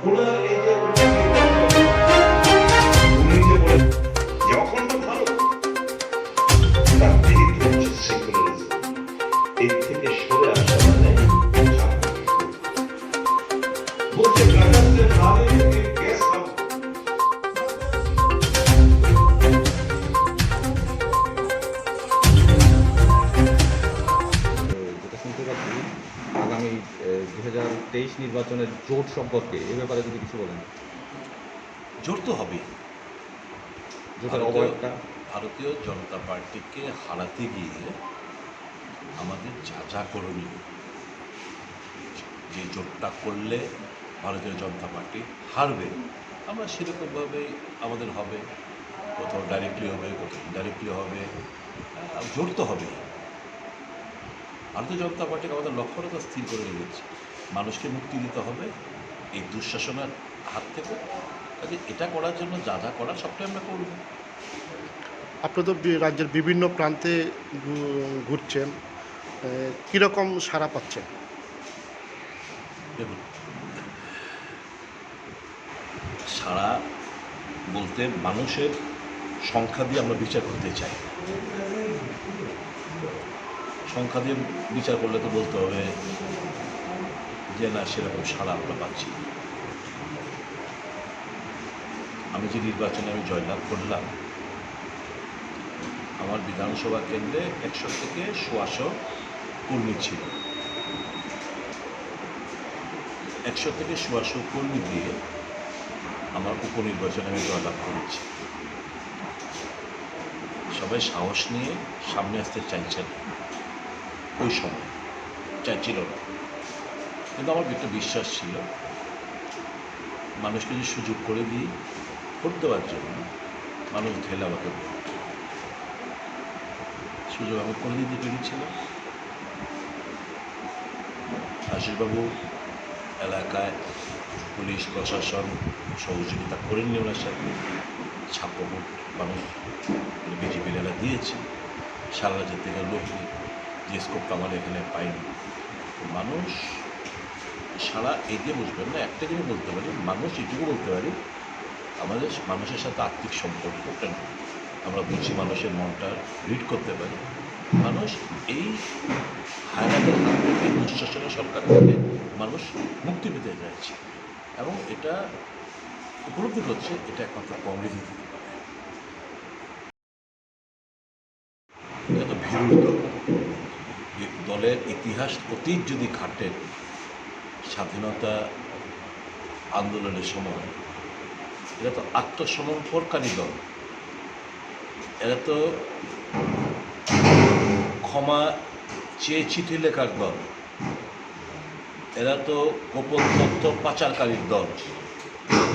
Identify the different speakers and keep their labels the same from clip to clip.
Speaker 1: ওনার এই যে উনি যে বলেন যে অখণ্ড ভারত তার বিহিত হচ্ছে সেকুলারিজম, এর থেকে সরে আসা মানে বলছে কাগজে ভারে গ্যাস খাবো।
Speaker 2: যেটা শুনতে পাচ্ছি আগামী 2023 নির্বাচনের জোট সম্পর্কে এ ব্যাপারে যদি কিছু বলেন।
Speaker 3: জোর তো হবেই।
Speaker 2: জোটের অবয়বটা
Speaker 3: ভারতীয় জনতা পার্টিকে হারাতে গিয়ে আমাদের যা যা করণীয়, যে জোটটা করলে ভারতীয় জনতা পার্টি হারবে, আমরা সেরকমভাবেই আমাদের হবে। কোথাও ডাইরেক্টলি হবে, কোথাও ইনডাইরেক্টলি হবে, জোট তো হবেই। ভারতীয় জনতা পার্টিকে আমাদের লক্ষ্যটা স্থির করে রেখেছে, মানুষকে মুক্তি দিতে হবে এই দুঃশাসনের হাত থেকে। কাজে এটা করার জন্য যা যা করার সবটাই আমরা করব।
Speaker 4: আপনি তো রাজ্যের বিভিন্ন প্রান্তে ঘুরছেন, কীরকম সাড়া পাচ্ছেন?
Speaker 3: দেখুন, সারা বলতে মানুষের সংখ্যা দিয়ে আমরা বিচার করতে চাই। সংখ্যা দিয়ে বিচার করলে তো বলতে হবে যে না, সেরকম সাড়া আমরা পাচ্ছি। আমি যে নির্বাচনে জয়লাভ করলাম, আমার বিধানসভা কেন্দ্রে 100 থেকে 150 কর্মী ছিল। 100 থেকে 150 কর্মী দিয়ে আমার উপনির্বাচনে আমি জয়লাভ করেছি। সবাই সাহস নিয়ে সামনে আসতে চাইছেন, ওই সময় চাইছিল না, কিন্তু আমার একটা বিশ্বাস ছিল মানুষকে যে সুযোগ করে দিই ভোট দেওয়ার জন্য, মানুষ ঢেলে আমাকে সুযোগ আমি করে দিতে পেরেছিলাম। আশিসবাবু এলাকায় পুলিশ প্রশাসন সহযোগিতা করেননি, ওনার সাথে 56 ভোট মানুষ বিজেপির এলাকা দিয়েছে। সারা রাজ্যের থেকে লোক যে স্কোপটা আমার এখানে পাইনি। মানুষ সারা এগিয়ে বুঝবেন না, একটা জিনিস বলতে পারি, মানুষ এটুকু বলতে পারি, আমাদের মানুষের সাথে আত্মিক সম্পর্কটা আমরা বুঝি, মানুষের মনটা রিড করতে পারি। মানুষ এই হায়নাদের হাত থেকে, দুঃশাসনের সরকার থেকে মানুষ মুক্তি পেতে চাইছে, এবং এটা উপলব্ধি করছে এটা একমাত্র কংগ্রেসই দিতে পারে। এটা তো ভীরুর দল। এই দলের ইতিহাস অতীত যদি ঘাটেন, স্বাধীনতা আন্দোলনের সময় এরা তো আত্মসমর্পণকারী দল। এরা তো ক্ষমা চেয়ে চিঠি লেখার দল। এরা তো গোপন তথ্য পাচারকারীর দল।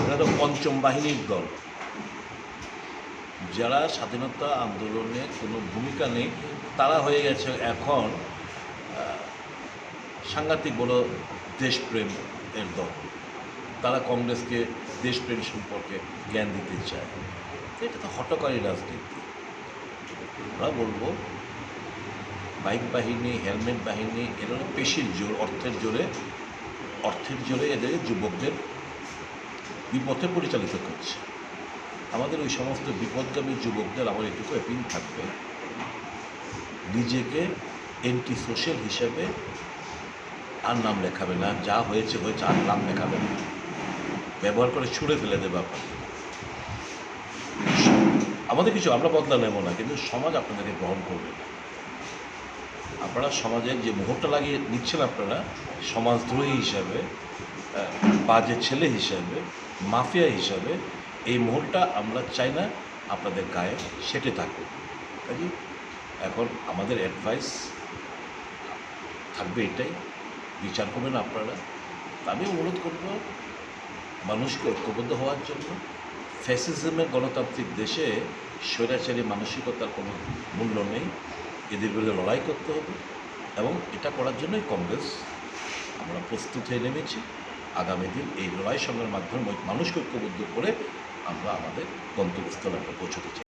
Speaker 3: এরা তো পঞ্চম বাহিনীর দল। যারা স্বাধীনতা আন্দোলনে কোনো ভূমিকা নেই, তারা হয়ে গেছে এখন সাংঘাতিক বড় দেশপ্রেম এর দল। তারা কংগ্রেসকে দেশপ্রেম সম্পর্কে জ্ঞান দিতে চায়। এটা তো হটকারী রাজনীতি। আমরা বলবো বাইক বাহিনী, হেলমেট বাহিনী, এরা পেশির জোর, অর্থের জোরে এদের যুবকদের বিপথে পরিচালিত করছে। আমাদের ওই সমস্ত বিপদগামী যুবকদের আমার এটুকু অ্যাপিল থাকবে, নিজেকে এন্টি সোশ্যাল হিসেবে আর নাম লেখাবে না। যা হয়েছে হয়েছে, আর নাম লেখাবে না। ব্যবহার করে ছুঁড়ে ফেলে দেবে আপনাকে। আমাদের কিছু আমরা বদলা নেব না, কিন্তু সমাজ আপনাদেরকে গ্রহণ করবে না। আপনারা সমাজের যে মোহরটা লাগিয়ে নিচ্ছেন, আপনারা সমাজদ্রোহী হিসাবে, বাজে ছেলে হিসাবে, মাফিয়া হিসাবে, এই মোহরটা আমরা চাই না আপনাদের গায়ে সেটে থাকুক। কাজে এখন আমাদের অ্যাডভাইস থাকবে এটাই, বিচার করবেন আপনারা। আমি অনুরোধ করব মানুষকে ঐক্যবদ্ধ হওয়ার জন্য। ফ্যাসিজমের গণতান্ত্রিক দেশে স্বৈরাচারী মানসিকতার কোনো মূল্য নেই। এদের বিরুদ্ধে লড়াই করতে হবে, এবং এটা করার জন্যই কংগ্রেস আমরা প্রস্তুত হয়ে নেমেছি। আগামী দিন এই লড়াই সংগ্রামের মাধ্যমে মানুষকে ঐক্যবদ্ধ করে আমরা আমাদের গন্তব্যস্থলে আমরা পৌঁছতে চাই।